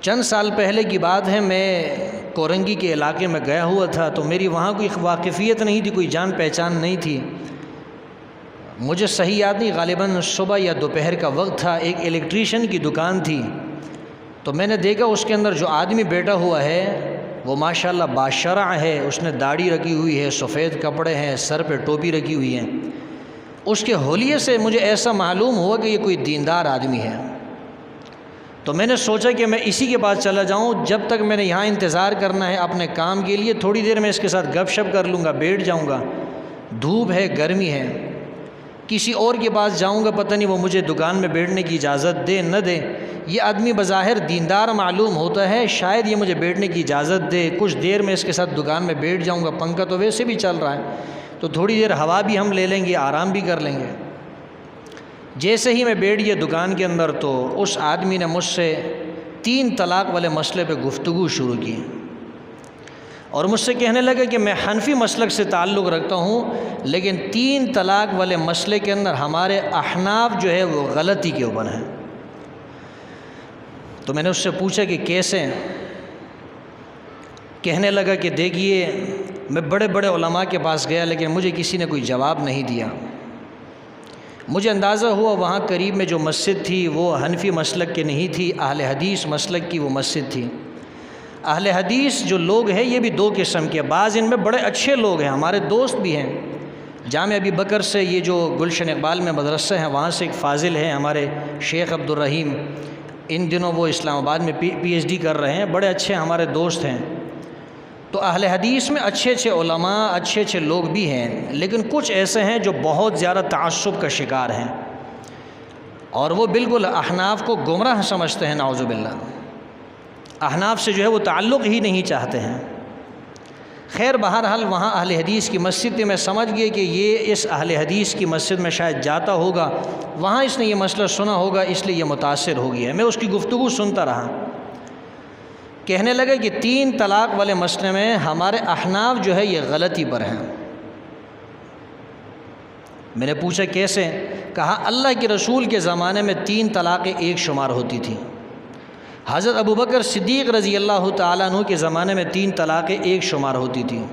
چند سال پہلے کی بات ہے، میں کورنگی کے علاقے میں گیا ہوا تھا، تو میری وہاں کوئی واقفیت نہیں تھی، کوئی جان پہچان نہیں تھی۔ مجھے صحیح یاد نہیں، غالباً صبح یا دوپہر کا وقت تھا۔ ایک الیکٹریشین کی دکان تھی، تو میں نے دیکھا اس کے اندر جو آدمی بیٹھا ہوا ہے وہ ماشاءاللہ باشرع ہے، اس نے داڑھی رکھی ہوئی ہے، سفید کپڑے ہیں، سر پہ ٹوپی رکھی ہوئی ہے۔ اس کے حلیے سے مجھے ایسا معلوم ہوا کہ یہ کوئی دیندار آدمی ہے۔ تو میں نے سوچا کہ میں اسی کے پاس چلا جاؤں، جب تک میں نے یہاں انتظار کرنا ہے اپنے کام کے لیے، تھوڑی دیر میں اس کے ساتھ گپ شپ کر لوں گا، بیٹھ جاؤں گا۔ دھوپ ہے، گرمی ہے، کسی اور کے پاس جاؤں گا، پتہ نہیں وہ مجھے دکان میں بیٹھنے کی اجازت دے نہ دے۔ یہ آدمی بظاہر دیندار معلوم ہوتا ہے، شاید یہ مجھے بیٹھنے کی اجازت دے، کچھ دیر میں اس کے ساتھ دکان میں بیٹھ جاؤں گا۔ پنکھا تو ویسے بھی چل رہا ہے، تو تھوڑی دیر ہوا بھی ہم لے لیں گے، آرام بھی کر لیں گے۔ جیسے ہی میں بیٹھ گیا دکان کے اندر، تو اس آدمی نے مجھ سے 3 طلاق والے مسئلے پہ گفتگو شروع کی، اور مجھ سے کہنے لگا کہ میں حنفی مسلک سے تعلق رکھتا ہوں، لیکن 3 طلاق والے مسئلے کے اندر ہمارے احناف جو ہے وہ غلطی کے اوپر ہیں۔ تو میں نے اس سے پوچھا کہ کیسے؟ کہنے لگا کہ دیکھیے، میں بڑے بڑے علماء کے پاس گیا، لیکن مجھے کسی نے کوئی جواب نہیں دیا۔ مجھے اندازہ ہوا وہاں قریب میں جو مسجد تھی وہ حنفی مسلک کی نہیں تھی، اہل حدیث مسلک کی وہ مسجد تھی۔ اہل حدیث جو لوگ ہیں یہ بھی 2 قسم کے، بعض ان میں بڑے اچھے لوگ ہیں، ہمارے دوست بھی ہیں۔ جامعہ ابی بکر سے یہ جو گلشن اقبال میں مدرسہ ہیں، وہاں سے ایک فاضل ہیں ہمارے شیخ عبدالرحیم، ان دنوں وہ اسلام آباد میں پی ایچ ڈی کر رہے ہیں، بڑے اچھے ہمارے دوست ہیں۔ تو اہل حدیث میں اچھے اچھے علماء، اچھے اچھے لوگ بھی ہیں، لیکن کچھ ایسے ہیں جو بہت زیادہ تعصب کا شکار ہیں، اور وہ بالکل احناف کو گمراہ سمجھتے ہیں، نعوذ باللہ۔ احناف سے جو ہے وہ تعلق ہی نہیں چاہتے ہیں۔ خیر بہرحال وہاں اہل حدیث کی مسجد تھی، میں سمجھ گیا کہ یہ اس اہل حدیث کی مسجد میں شاید جاتا ہوگا، وہاں اس نے یہ مسئلہ سنا ہوگا، اس لیے یہ متاثر ہو گیا ہے۔ میں اس کی گفتگو سنتا رہا۔ کہنے لگا کہ 3 طلاق والے مسئلے میں ہمارے احناف جو ہے یہ غلطی پر ہیں۔ میں نے پوچھا کیسے؟ کہا اللہ کے رسول کے زمانے میں 3 طلاقیں ایک شمار ہوتی تھیں، حضرت ابوبکر صدیق رضی اللہ تعالیٰ عنہ کے زمانے میں 3 طلاقیں ایک شمار ہوتی تھیں،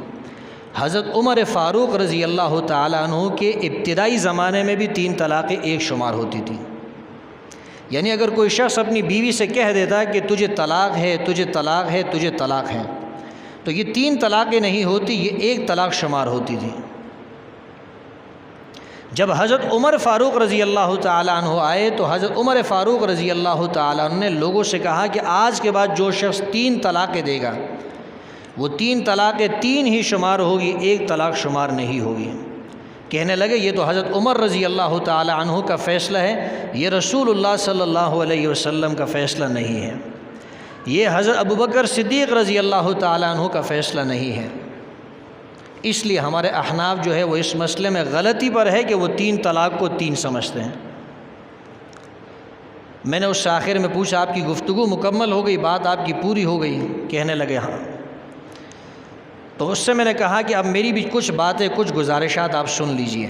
حضرت عمر فاروق رضی اللہ تعالیٰ عنہ کے ابتدائی زمانے میں بھی 3 طلاقیں ایک شمار ہوتی تھیں۔ یعنی اگر کوئی شخص اپنی بیوی سے کہہ دیتا کہ تجھے طلاق ہے، تجھے طلاق ہے، تجھے طلاق ہے، تو یہ 3 طلاقیں نہیں ہوتی، یہ 1 طلاق شمار ہوتی تھی۔ جب حضرت عمر فاروق رضی اللہ تعالیٰ عنہ آئے تو حضرت عمر فاروق رضی اللہ تعالیٰ عنہ نے لوگوں سے کہا کہ آج کے بعد جو شخص 3 طلاقیں دے گا وہ 3 طلاقیں 3 ہی شمار ہوگی، 1 طلاق شمار نہیں ہوگی۔ کہنے لگے یہ تو حضرت عمر رضی اللہ تعالیٰ عنہ کا فیصلہ ہے، یہ رسول اللہ صلی اللہ علیہ وسلم کا فیصلہ نہیں ہے، یہ حضرت ابوبکر صدیق رضی اللہ تعالیٰ عنہ کا فیصلہ نہیں ہے۔ اس لیے ہمارے احناف جو ہے وہ اس مسئلے میں غلطی پر ہے کہ وہ 3 طلاق کو 3 سمجھتے ہیں۔ میں نے اس سے آخر میں پوچھا آپ کی گفتگو مکمل ہو گئی، بات آپ کی پوری ہو گئی؟ کہنے لگے ہاں۔ تو اس سے میں نے کہا کہ اب میری بھی کچھ باتیں، کچھ گزارشات آپ سن لیجئے۔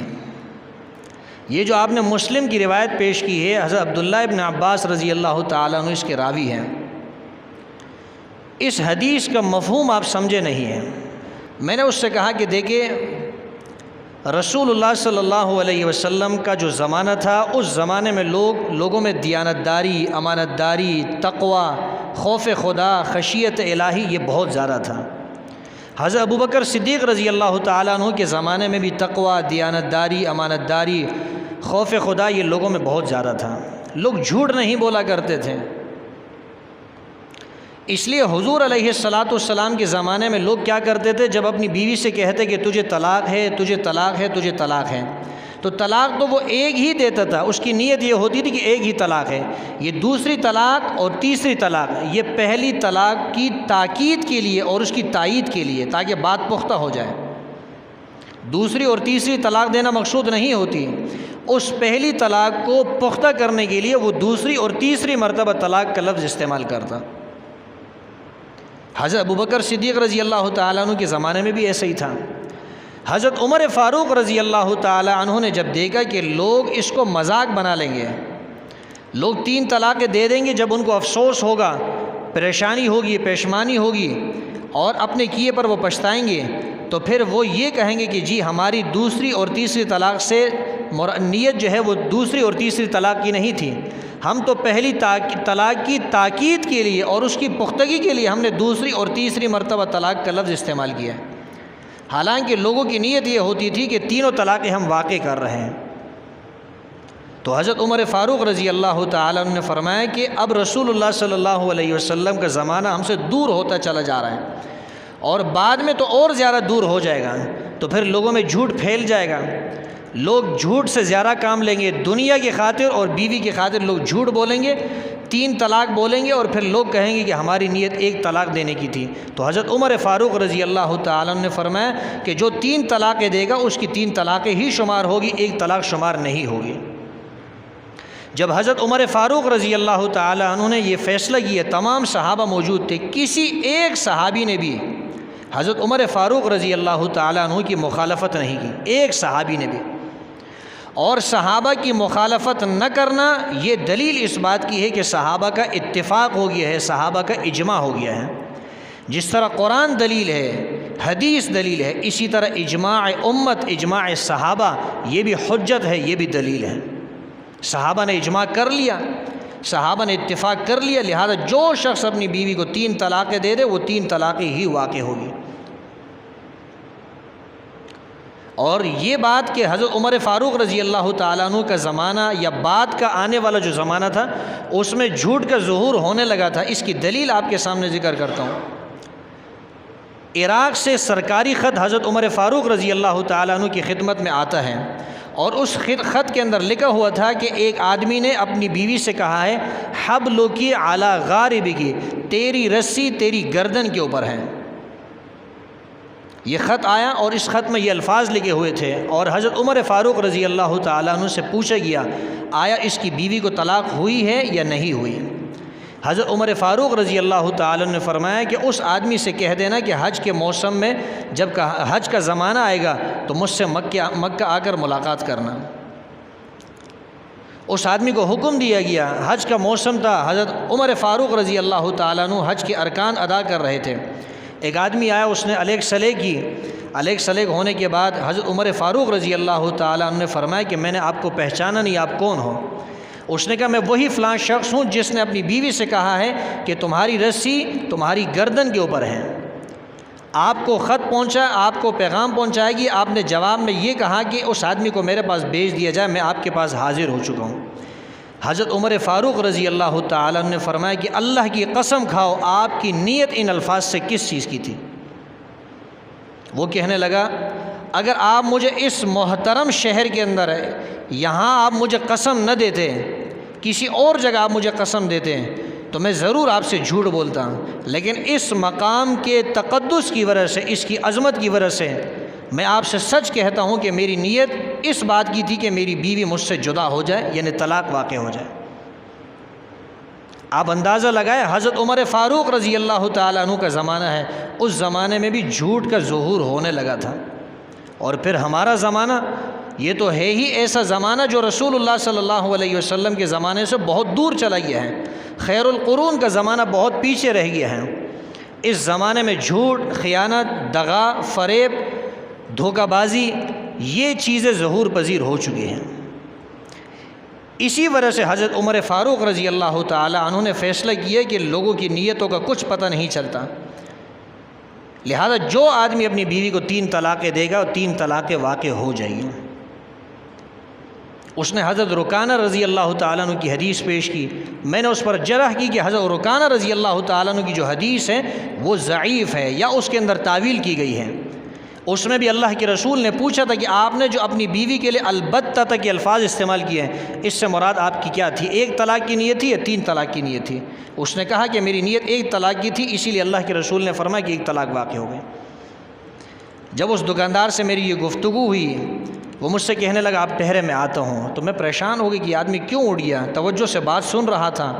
یہ جو آپ نے مسلم کی روایت پیش کی ہے، حضرت عبداللہ ابن عباس رضی اللہ تعالیٰ عنہ اس کے راوی ہیں، اس حدیث کا مفہوم آپ سمجھے نہیں ہیں۔ میں نے اس سے کہا کہ دیکھیں، رسول اللہ صلی اللہ علیہ وسلم کا جو زمانہ تھا، اس زمانے میں لوگوں میں دیانتداری، امانتداری، تقوی، خوف خدا، خشیت الہی یہ بہت زیادہ تھا۔ حضرت ابوبکر صدیق رضی اللہ تعالیٰ عنہ کے زمانے میں بھی تقوی، دیانتداری، امانتداری، خوف خدا یہ لوگوں میں بہت زیادہ تھا، لوگ جھوٹ نہیں بولا کرتے تھے۔ اس لیے حضور علیہ السلام کے زمانے میں لوگ کیا کرتے تھے، جب اپنی بیوی سے کہتے کہ تجھے طلاق ہے، تجھے طلاق ہے، تجھے طلاق ہے، تو طلاق تو وہ ایک ہی دیتا تھا، اس کی نیت یہ ہوتی تھی کہ ایک ہی طلاق ہے۔ یہ دوسری طلاق اور تیسری طلاق، یہ پہلی طلاق کی تاکید کے لیے اور اس کی تائید کے لیے، تاکہ بات پختہ ہو جائے۔ دوسری اور تیسری طلاق دینا مقصود نہیں ہوتی، اس پہلی طلاق کو پختہ کرنے کے لیے وہ دوسری اور تیسری مرتبہ طلاق کا لفظ استعمال کرتا۔ حضرت ابوبکر صدیق رضی اللہ تعالیٰ عنہ کے زمانے میں بھی ایسا ہی تھا۔ حضرت عمر فاروق رضی اللہ تعالیٰ عنہ نے جب دیکھا کہ لوگ اس کو مذاق بنا لیں گے، لوگ 3 طلاقیں دے دیں گے، جب ان کو افسوس ہوگا پریشانی ہوگی، پشیمانی ہوگی اور اپنے کیے پر وہ پچھتائیں گے، تو پھر وہ یہ کہیں گے کہ جی ہماری دوسری اور تیسری طلاق سے نیت جو ہے وہ دوسری اور تیسری طلاق کی نہیں تھی، ہم تو پہلی طلاق کی تاکید کے لیے اور اس کی پختگی کے لیے ہم نے دوسری اور تیسری مرتبہ طلاق کا لفظ استعمال کیا ہے، حالانکہ لوگوں کی نیت یہ ہوتی تھی کہ تینوں طلاقیں ہم واقع کر رہے ہیں۔ تو حضرت عمر فاروق رضی اللہ تعالیٰ عنہ نے فرمایا کہ اب رسول اللہ صلی اللہ علیہ وسلم کا زمانہ ہم سے دور ہوتا چلا جا رہا ہے اور بعد میں تو اور زیادہ دور ہو جائے گا، تو پھر لوگوں میں جھوٹ پھیل جائے گا، لوگ جھوٹ سے زیادہ کام لیں گے، دنیا کی خاطر اور بیوی کی خاطر لوگ جھوٹ بولیں گے، 3 طلاق بولیں گے اور پھر لوگ کہیں گے کہ ہماری نیت 1 طلاق دینے کی تھی۔ تو حضرت عمر فاروق رضی اللہ تعالیٰ عنہ نے فرمایا کہ جو 3 طلاقیں دے گا اس کی 3 طلاقیں ہی شمار ہوگی، 1 طلاق شمار نہیں ہوگی۔ جب حضرت عمر فاروق رضی اللہ تعالیٰ عنہ نے یہ فیصلہ کیا، تمام صحابہ موجود تھے، کسی ایک صحابی نے بھی حضرت عمر فاروق رضی اللہ تعالیٰ عنہ کی مخالفت نہیں کی، ایک صحابی نے بھی۔ اور صحابہ کی مخالفت نہ کرنا یہ دلیل اس بات کی ہے کہ صحابہ کا اتفاق ہو گیا ہے، صحابہ کا اجماع ہو گیا ہے۔ جس طرح قرآن دلیل ہے، حدیث دلیل ہے، اسی طرح اجماع امت، اجماع صحابہ یہ بھی حجت ہے، یہ بھی دلیل ہے۔ صحابہ نے اجماع کر لیا، صحابہ نے اتفاق کر لیا، لہذا جو شخص اپنی بیوی کو 3 طلاقیں دے دے وہ 3 طلاقیں ہی واقع ہوگی۔ اور یہ بات کہ حضرت عمر فاروق رضی اللہ تعالیٰ عنہ کا زمانہ یا بعد کا آنے والا جو زمانہ تھا اس میں جھوٹ کا ظہور ہونے لگا تھا، اس کی دلیل آپ کے سامنے ذکر کرتا ہوں۔ عراق سے سرکاری خط حضرت عمر فاروق رضی اللہ تعالیٰ عنہ کی خدمت میں آتا ہے اور اس خط کے اندر لکھا ہوا تھا کہ ایک آدمی نے اپنی بیوی سے کہا ہے حبلکی علی غاربکی، تیری رسی تیری گردن کے اوپر ہے۔ یہ خط آیا اور اس خط میں یہ الفاظ لکھے ہوئے تھے، اور حضرت عمر فاروق رضی اللہ تعالیٰ عنہ سے پوچھا گیا آیا اس کی بیوی کو طلاق ہوئی ہے یا نہیں ہوئی؟ حضرت عمر فاروق رضی اللہ تعالیٰ عنہ نے فرمایا کہ اس آدمی سے کہہ دینا کہ حج کے موسم میں جب حج کا زمانہ آئے گا تو مجھ سے مکہ آ کر ملاقات کرنا۔ اس آدمی کو حکم دیا گیا، حج کا موسم تھا، حضرت عمر فاروق رضی اللہ تعالیٰ عنہ حج کے ارکان ادا کر رہے تھے۔ ایک آدمی آیا، اس نے علیگ سلیگ کی، علیگ سلیگ ہونے کے بعد حضرت عمر فاروق رضی اللہ تعالیٰ عنہ نے فرمایا کہ میں نے آپ کو پہچانا نہیں، آپ کون ہو؟ اس نے کہا میں وہی فلاں شخص ہوں جس نے اپنی بیوی سے کہا ہے کہ تمہاری رسی تمہاری گردن کے اوپر ہے۔ آپ کو خط پہنچا، آپ کو پیغام پہنچائے گی، آپ نے جواب میں یہ کہا کہ اس آدمی کو میرے پاس بھیج دیا جائے، میں آپ کے پاس حاضر ہو چکا ہوں۔ حضرت عمر فاروق رضی اللہ تعالیٰ عنہ نے فرمایا کہ اللہ کی قسم کھاؤ آپ کی نیت ان الفاظ سے کس چیز کی تھی؟ وہ کہنے لگا اگر آپ مجھے اس محترم شہر کے اندر ہے، یہاں آپ مجھے قسم نہ دیتے، کسی اور جگہ آپ مجھے قسم دیتے تو میں ضرور آپ سے جھوٹ بولتا، لیکن اس مقام کے تقدس کی وجہ سے، اس کی عظمت کی وجہ سے میں آپ سے سچ کہتا ہوں کہ میری نیت اس بات کی تھی کہ میری بیوی مجھ سے جدا ہو جائے، یعنی طلاق واقع ہو جائے۔ آپ اندازہ لگائے حضرت عمر فاروق رضی اللہ تعالیٰ عنہ کا زمانہ ہے، اس زمانے میں بھی جھوٹ کا ظہور ہونے لگا تھا، اور پھر ہمارا زمانہ یہ تو ہے ہی ایسا زمانہ جو رسول اللہ صلی اللہ علیہ وسلم کے زمانے سے بہت دور چلا گیا ہے، خیر القرون کا زمانہ بہت پیچھے رہ گیا ہے۔ اس زمانے میں جھوٹ، خیانت، دغا، فریب، دھوکہ بازی یہ چیزیں ظہور پذیر ہو چکی ہیں۔ اسی وجہ سے حضرت عمر فاروق رضی اللہ تعالی عنہ نے فیصلہ کیا کہ لوگوں کی نیتوں کا کچھ پتہ نہیں چلتا، لہذا جو آدمی اپنی بیوی کو 3 طلاقیں دے گا 3 طلاقیں واقع ہو جائیں گی۔ اس نے حضرت رکانہ رضی اللہ تعالیٰ عنہ کی حدیث پیش کی، میں نے اس پر جرح کی کہ حضرت رکانہ رضی اللہ تعالیٰ عنہ کی جو حدیث ہے وہ ضعیف ہے یا اس کے اندر تعویل کی گئی ہے۔ اس میں بھی اللہ کے رسول نے پوچھا تھا کہ آپ نے جو اپنی بیوی کے لیے البتہ تک یہ الفاظ استعمال کیے ہیں، اس سے مراد آپ کی کیا تھی؟ 1 طلاق کی نیت تھی یا 3 طلاق کی نیت تھی؟ اس نے کہا کہ میری نیت 1 طلاق کی تھی، اسی لیے اللہ کے رسول نے فرمایا کہ 1 طلاق واقع ہو گئی۔ جب اس دکاندار سے میری یہ گفتگو ہوئی، وہ مجھ سے کہنے لگا آپ ٹھہرے میں آتا ہوں، تو میں پریشان ہو گئی کہ آدمی کیوں اٹھ گیا، توجہ سے بات سن رہا تھا،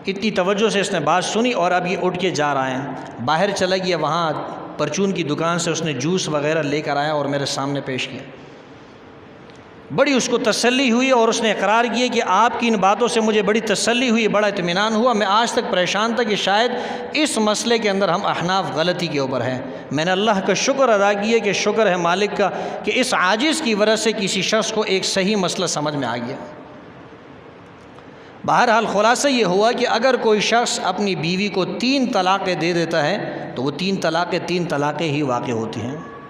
اتنی توجہ سے اس نے بات سنی اور اب یہ اٹھ کے جا رہا ہے، باہر چلا گیا، وہاں پرچون کی دکان سے اس نے جوس وغیرہ لے کر آیا اور میرے سامنے پیش کیا۔ بڑی اس کو تسلی ہوئی اور اس نے اقرار کیا کہ آپ کی ان باتوں سے مجھے بڑی تسلی ہوئی، بڑا اطمینان ہوا۔ میں آج تک پریشان تھا کہ شاید اس مسئلے کے اندر ہم احناف غلطی کے اوپر ہیں۔ میں نے اللہ کا شکر ادا کیا کہ شکر ہے مالک کا کہ اس عاجز کی وجہ سے کسی شخص کو ایک صحیح مسئلہ سمجھ میں آ گیا۔ بہرحال خلاصہ یہ ہوا کہ اگر کوئی شخص اپنی بیوی کو 3 طلاقیں دے دیتا ہے تو وہ 3 طلاقیں ہی واقع ہوتی ہیں۔